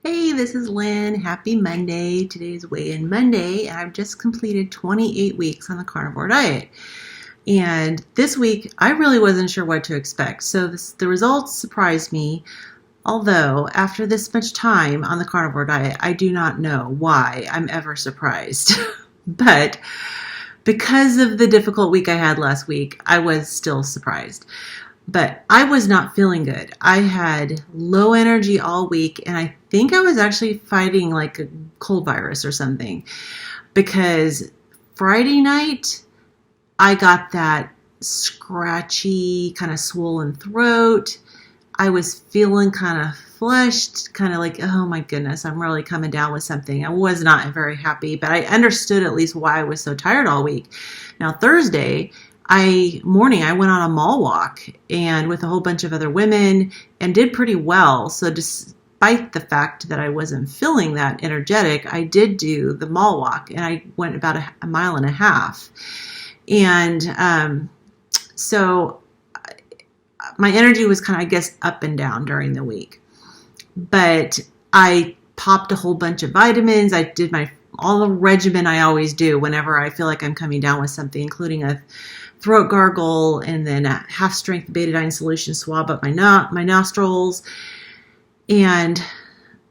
Hey, this is Lynn. Happy Monday. Today is weigh-in Monday, and I've just completed 28 weeks on the carnivore diet. And this week, I really wasn't sure what to expect. So the results surprised me. Although, after this much time on the carnivore diet, I do not know why I'm ever surprised. But because of the difficult week I had last week, I was still surprised. But I was not feeling good. I had low energy all week, and I think I was actually fighting like a cold virus or something because Friday night I got that scratchy, kind of swollen throat. I was feeling kind of flushed, kind of like, oh my goodness, I'm really coming down with something. I was not very happy, but I understood at least why I was so tired all week. Now, Thursday, I went on a mall walk and with a whole bunch of other women and did pretty well. So despite the fact that I wasn't feeling that energetic, I did do the mall walk and I went about a mile and a half. And so my energy was kind of, I guess, up and down during the week. But I popped a whole bunch of vitamins. I did all the regimen I always do whenever I feel like I'm coming down with something, including a throat gargle and then a half-strength betadine solution swab up my nostrils. And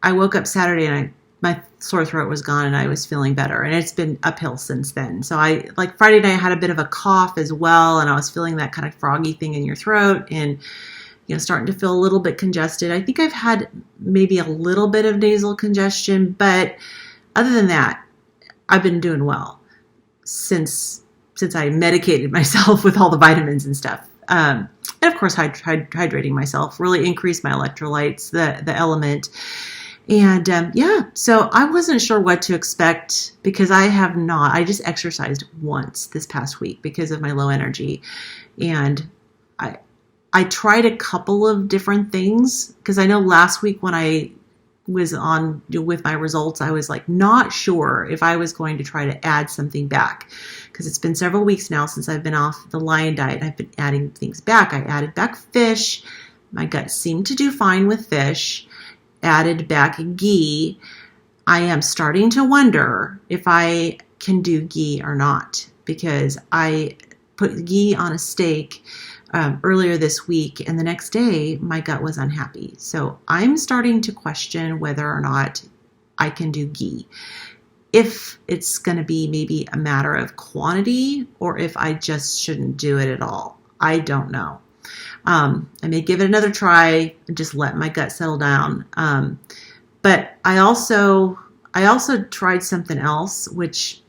I woke up Saturday and my sore throat was gone and I was feeling better. And it's been uphill since then. So Friday night, I had a bit of a cough as well. And I was feeling that kind of froggy thing in your throat and, starting to feel a little bit congested. I think I've had maybe a little bit of nasal congestion, but other than that, I've been doing well since I medicated myself with all the vitamins and stuff. And of course, hydrating myself, really increased my electrolytes, the element. And so I wasn't sure what to expect because I just exercised once this past week because of my low energy. And I tried a couple of different things because I know last week when I was on with my results, I was like not sure if I was going to try to add something back because it's been several weeks now since I've been off the lion diet. I've been adding things back. I added back fish. My gut seemed to do fine with fish. Added back ghee. I am starting to wonder if I can do ghee or not because I put ghee on a steak earlier this week, and the next day my gut was unhappy. So I'm starting to question whether or not I can do ghee. If it's going to be maybe a matter of quantity or if I just shouldn't do it at all. I don't know. I may give it another try and just let my gut settle down. But I also tried something else, which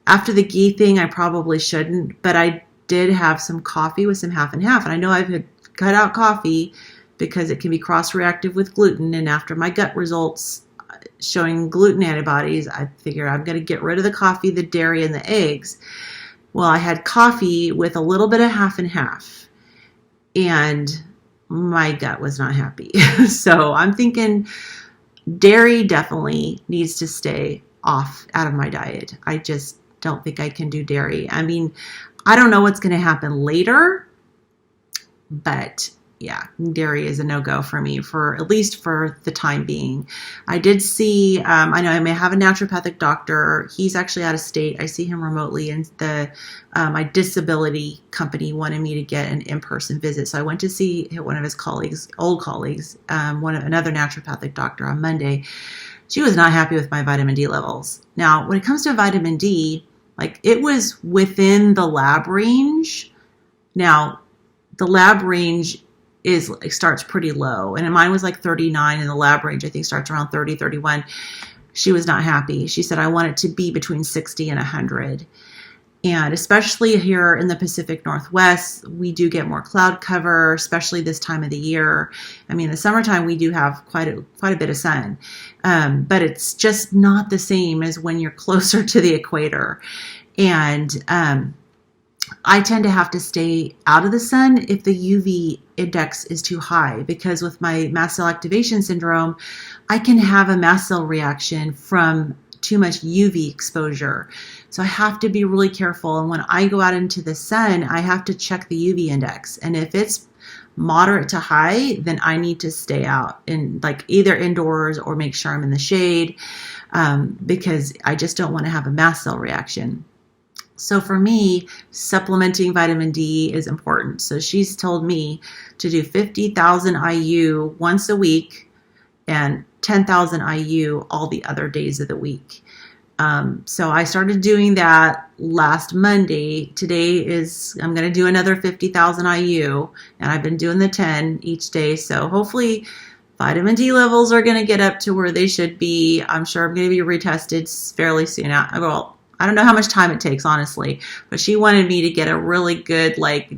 after the ghee thing, I probably shouldn't, but I did have some coffee with some half and half. And I know I've cut out coffee because it can be cross-reactive with gluten. And after my gut results showing gluten antibodies, I figured I'm going to get rid of the coffee, the dairy, and the eggs. Well, I had coffee with a little bit of half and half, and my gut was not happy. So I'm thinking dairy definitely needs to stay out of my diet. I just don't think I can do dairy. I mean, I don't know what's going to happen later, but yeah, dairy is a no-go for me at least for the time being. I did see, I know I may have a naturopathic doctor. He's actually out of state. I see him remotely, and my disability company wanted me to get an in-person visit. So I went to see one of his old colleagues, another naturopathic doctor on Monday. She was not happy with my vitamin D levels. Now, when it comes to vitamin D, it was within the lab range. Now, the lab range starts pretty low, and mine was 39, and the lab range I think starts around 30, 31. She was not happy. She said I want it to be between 60 and 100. And especially here in the Pacific Northwest, we do get more cloud cover, especially this time of the year. I mean, in the summertime, we do have quite a bit of sun, but it's just not the same as when you're closer to the equator. And I tend to have to stay out of the sun if the UV index is too high, because with my mast cell activation syndrome, I can have a mast cell reaction from too much UV exposure. So I have to be really careful. And when I go out into the sun, I have to check the UV index. And if it's moderate to high, then I need to stay out in like either indoors or make sure I'm in the shade, because I just don't want to have a mast cell reaction. So for me, supplementing vitamin D is important. So she's told me to do 50,000 IU once a week and 10,000 IU all the other days of the week. So I started doing that last Monday. I'm going to do another 50,000 IU, and I've been doing the 10 each day. So hopefully vitamin D levels are going to get up to where they should be. I'm sure I'm going to be retested fairly soon. Well, I don't know how much time it takes, honestly, but she wanted me to get a really good, like,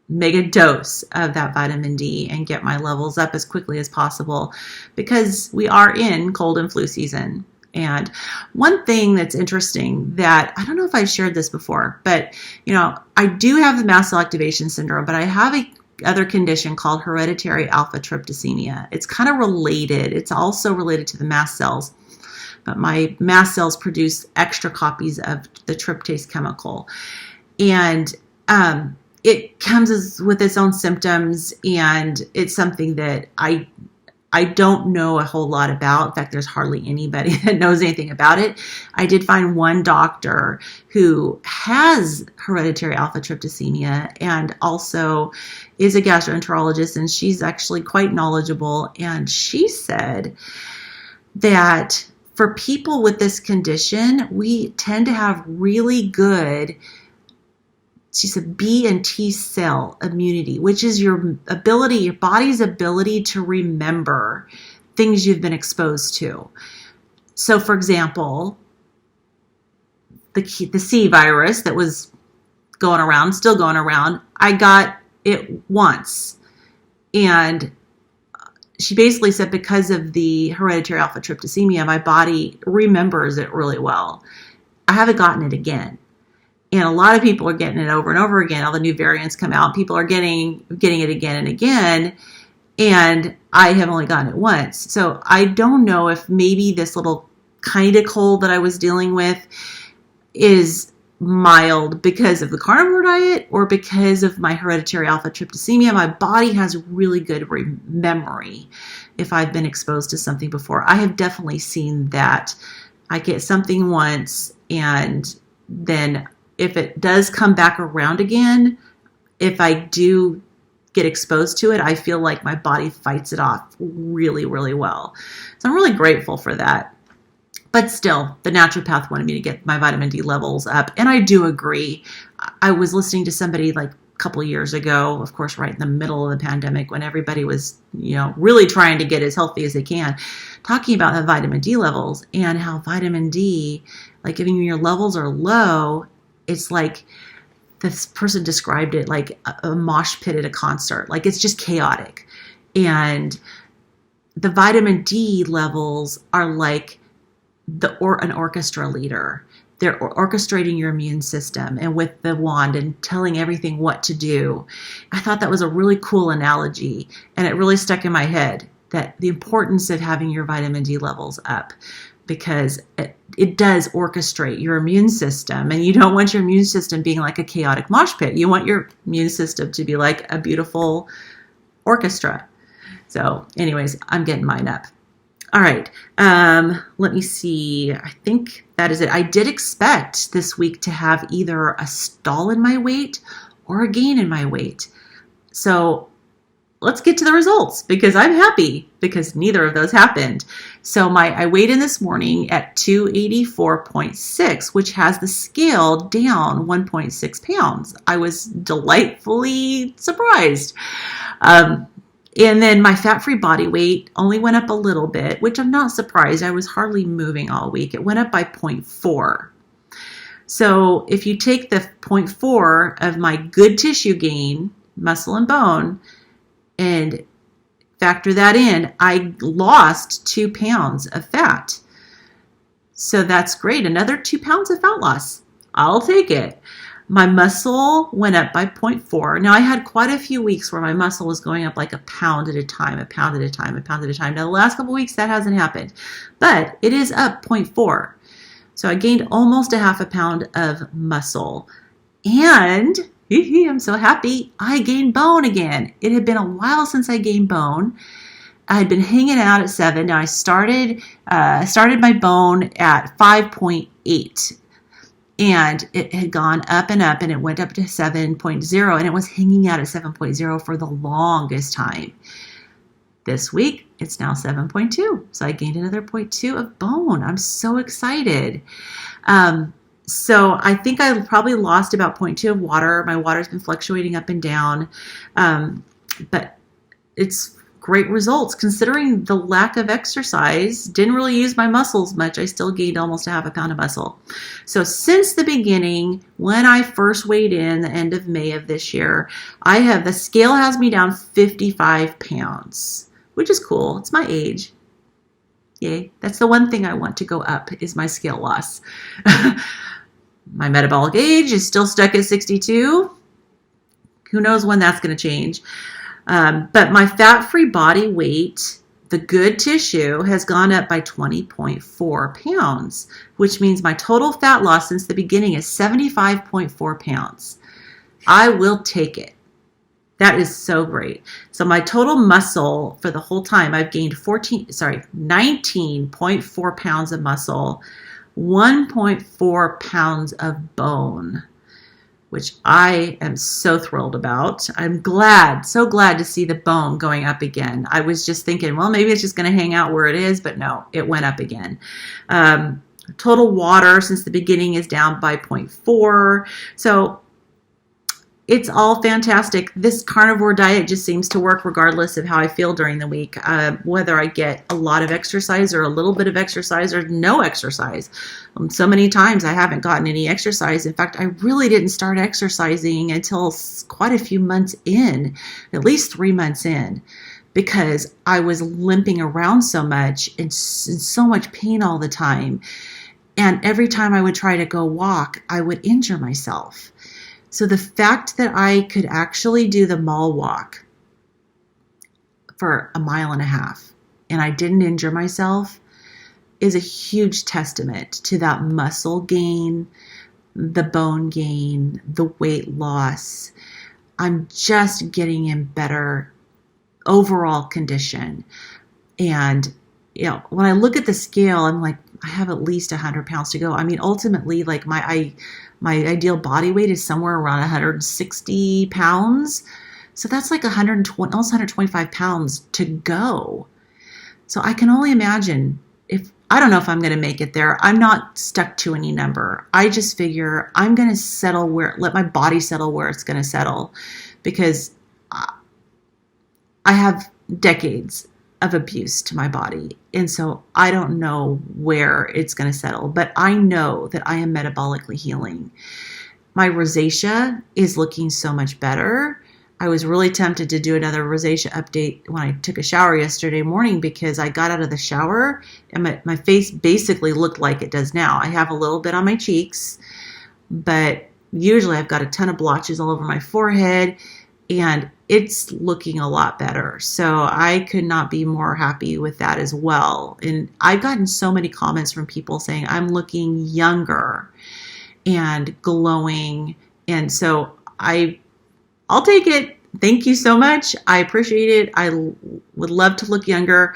mega dose of that vitamin D and get my levels up as quickly as possible, because we are in cold and flu season. And one thing that's interesting that I don't know if I've shared this before, but I do have the mast cell activation syndrome, but I have a other condition called hereditary alpha tryptophanemia. It's kind of related. It's also related to the mast cells, but my mast cells produce extra copies of the tryptase chemical, and it comes with its own symptoms, and it's something that I don't know a whole lot about. In fact, there's hardly anybody that knows anything about it. I did find one doctor who has hereditary alpha tryptophanemia and also is a gastroenterologist, and she's actually quite knowledgeable. And she said that for people with this condition, we tend to have really good, she said, B and T cell immunity, which is your body's ability to remember things you've been exposed to. So, for example, the C virus that was still going around, I got it once. And she basically said because of the hereditary alpha tryptophanemia, my body remembers it really well. I haven't gotten it again. And a lot of people are getting it over and over again. All the new variants come out. People are getting it again and again. And I have only gotten it once. So I don't know if maybe this little kind of cold that I was dealing with is mild because of the carnivore diet or because of my hereditary alpha tryptophanemia. My body has really good memory if I've been exposed to something before. I have definitely seen that. I get something once, and then if it does come back around again, if I do get exposed to it, I feel like my body fights it off really, really well. So I'm really grateful for that. But still, the naturopath wanted me to get my vitamin D levels up. And I do agree. I was listening to somebody like a couple of years ago, of course, right in the middle of the pandemic when everybody was, really trying to get as healthy as they can, talking about the vitamin D levels and how vitamin D, like if your levels are low, it's like this person described it like a mosh pit at a concert. Like it's just chaotic. And the vitamin D levels are like an orchestra leader. They're orchestrating your immune system and with the wand and telling everything what to do. I thought that was a really cool analogy, and it really stuck in my head, that the importance of having your vitamin D levels up, because it does orchestrate your immune system, and you don't want your immune system being like a chaotic mosh pit. You want your immune system to be like a beautiful orchestra. So anyways, I'm getting mine up. All right. Let me see. I think that is it. I did expect this week to have either a stall in my weight or a gain in my weight. So let's get to the results, because I'm happy because neither of those happened. So I weighed in this morning at 284.6, which has the scale down 1.6 pounds. I was delightfully surprised. And then my fat-free body weight only went up a little bit, which I'm not surprised. I was hardly moving all week. It went up by 0.4. So if you take the 0.4 of my good tissue gain, muscle and bone, and factor that in, I lost 2 pounds of fat. So that's great. Another 2 pounds of fat loss. I'll take it. My muscle went up by 0.4. Now, I had quite a few weeks where my muscle was going up like a pound at a time, a pound at a time, a pound at a time. Now, the last couple of weeks, that hasn't happened, but it is up 0.4. So I gained almost a half a pound of muscle. And I'm so happy. I gained bone again. It had been a while since I gained bone. I had been hanging out at 7. Now I started my bone at 5.8. And it had gone up and up, and it went up to 7.0, and it was hanging out at 7.0 for the longest time. This week, it's now 7.2. So I gained another 0.2 of bone. I'm so excited. So I think I probably lost about 0.2 of water. My water's been fluctuating up and down. But it's great results considering the lack of exercise. Didn't really use my muscles much. I still gained almost a half a pound of muscle. So since the beginning, when I first weighed in the end of May of this year, the scale has me down 55 pounds, which is cool. It's my age. Yay. That's the one thing I want to go up is my scale loss. My metabolic age is still stuck at 62. Who knows when that's going to change. But my fat-free body weight, the good tissue, has gone up by 20.4 pounds, which means my total fat loss since the beginning is 75.4 pounds. I will take it. That is so great. So my total muscle for the whole time, I've gained 19.4 pounds of muscle, 1.4 pounds of bone, which I am so thrilled about. I'm so glad to see the bone going up again. I was just thinking, well, maybe it's just going to hang out where it is, but no, it went up again. Total water since the beginning is down by 0.4. So it's all fantastic. This carnivore diet just seems to work regardless of how I feel during the week, whether I get a lot of exercise or a little bit of exercise or no exercise. So many times I haven't gotten any exercise. In fact, I really didn't start exercising until quite a few months in, at least 3 months in, because I was limping around so much and in so much pain all the time. And every time I would try to go walk, I would injure myself. So the fact that I could actually do the mall walk for 1.5 miles and I didn't injure myself is a huge testament to that muscle gain, the bone gain, the weight loss. I'm just getting in better overall condition. And, when I look at the scale, I'm like, I have at least 100 pounds to go. I mean, ultimately, like my ideal body weight is somewhere around 160 pounds. So that's like 120, almost 125 pounds to go. So I can only imagine I don't know if I'm going to make it there. I'm not stuck to any number. I just figure I'm going to let my body settle where it's going to settle, because I have decades of abuse to my body. And so I don't know where it's going to settle, but I know that I am metabolically healing. My rosacea is looking so much better. I was really tempted to do another rosacea update when I took a shower yesterday morning, because I got out of the shower and my face basically looked like it does now. I have a little bit on my cheeks, but usually I've got a ton of blotches all over my forehead, and it's looking a lot better. So I could not be more happy with that as well. And I've gotten so many comments from people saying I'm looking younger and glowing. And so I'll take it. Thank you so much. I appreciate it. I would love to look younger.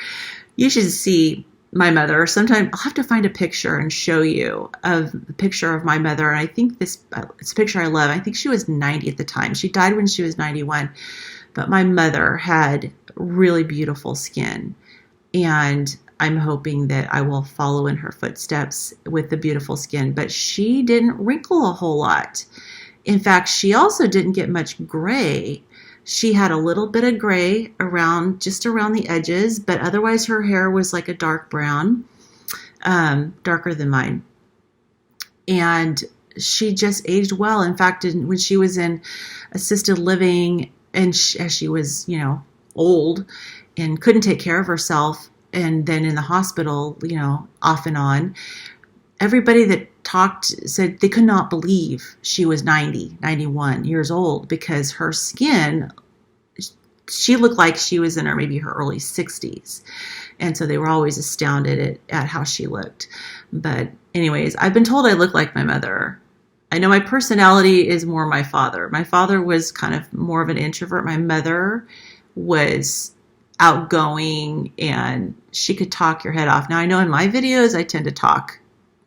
You should see my mother. Sometime I'll have to find a picture and show you a picture of my mother. And I think it's a picture I love. I think she was 90 at the time. She died when she was 91. But my mother had really beautiful skin. And I'm hoping that I will follow in her footsteps with the beautiful skin. But she didn't wrinkle a whole lot. In fact, she also didn't get much gray. She had a little bit of gray just around the edges, but otherwise her hair was like a dark brown, darker than mine. And she just aged well. In fact, when she was in assisted living and as she was, old and couldn't take care of herself, and then in the hospital, off and on, everybody that talked said they could not believe she was 91 years old, because her skin, she looked like she was in maybe her early 60s. And so they were always astounded at how she looked. But anyways, I've been told I look like my mother. I know my personality is more my father. My father was kind of more of an introvert. My mother was outgoing and she could talk your head off. Now, I know in my videos I tend to talk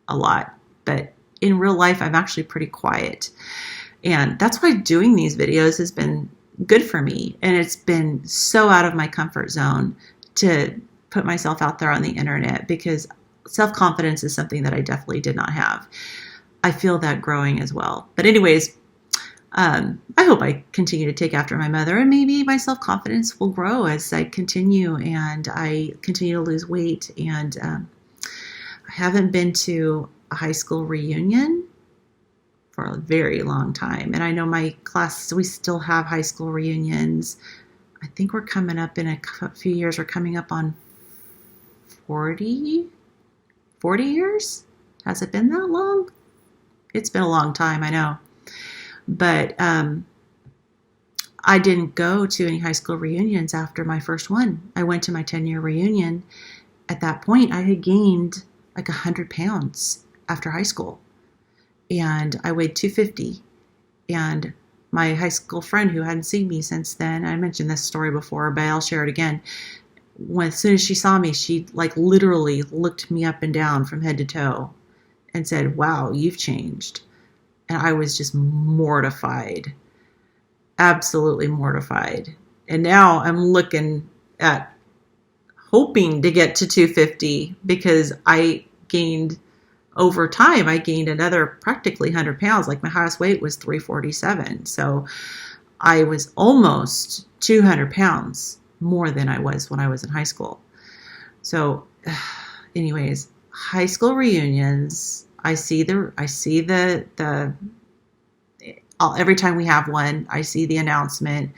a lot, but in real life I'm actually pretty quiet. And that's why doing these videos has been good for me. And it's been so out of my comfort zone to put myself out there on the internet, because self-confidence is something that I definitely did not have. I feel that growing as well. But anyways, I hope I continue to take after my mother, and maybe my self-confidence will grow as I continue and I continue to lose weight. And I haven't been to a high school reunion for a very long time. And I know my class, we still have high school reunions. I think we're coming up in a few years, we're coming up on 40 years? Has it been that long? It's been a long time, I know. But I didn't go to any high school reunions after my first one. I went to my 10-year reunion. At that point, I had gained like 100 pounds after high school. And I weighed 250. And my high school friend who hadn't seen me since then, I mentioned this story before, but I'll share it again. As soon as she saw me, she like literally looked me up and down from head to toe and said, "Wow, you've changed." And I was just mortified, absolutely mortified. And now I'm looking at hoping to get to 250, because over time, I gained another practically 100 pounds. Like my highest weight was 347. So I was almost 200 pounds more than I was when I was in high school. So anyways, high school reunions, every time we have one, I see the announcement.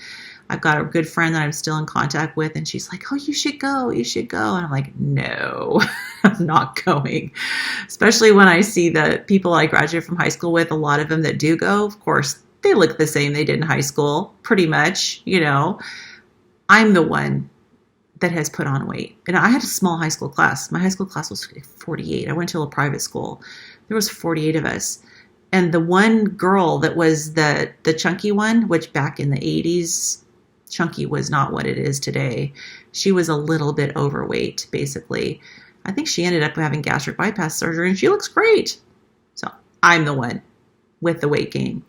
I've got a good friend that I'm still in contact with, and she's like, "Oh, you should go. And I'm like, "No, I'm not going." Especially when I see the people I graduated from high school with, a lot of them that do go, of course, they look the same they did in high school, pretty much, I'm the one that has put on weight. And I had a small high school class. My high school class was 48. I went to a private school. There was 48 of us. And the one girl that was the chunky one, which back in the 80s, chunky was not what it is today. She was a little bit overweight, basically. I think she ended up having gastric bypass surgery, and she looks great. So I'm the one with the weight gain.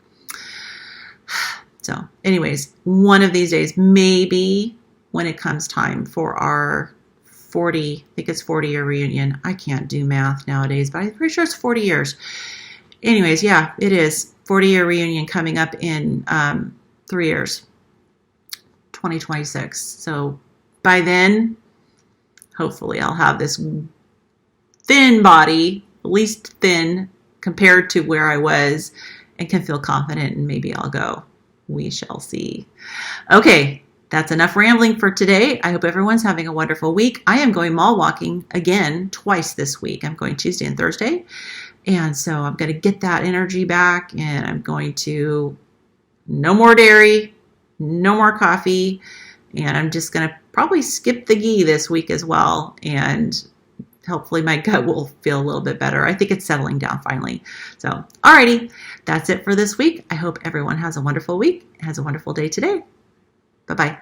So anyways, one of these days, maybe when it comes time for our 40-year reunion. I can't do math nowadays, but I'm pretty sure it's 40 years. Anyways, yeah, it is. 40-year reunion coming up in 3 years, 2026. So by then, hopefully I'll have this thin body, at least thin compared to where I was, and can feel confident, and maybe I'll go. We shall see. Okay. That's enough rambling for today. I hope everyone's having a wonderful week. I am going mall walking again twice this week. I'm going Tuesday and Thursday. And so I'm going to get that energy back, and I'm going to no more dairy, no more coffee. And I'm just going to probably skip the ghee this week as well. And hopefully my gut will feel a little bit better. I think it's settling down finally. So, alrighty, that's it for this week. I hope everyone has a wonderful week, has a wonderful day today. Bye-bye.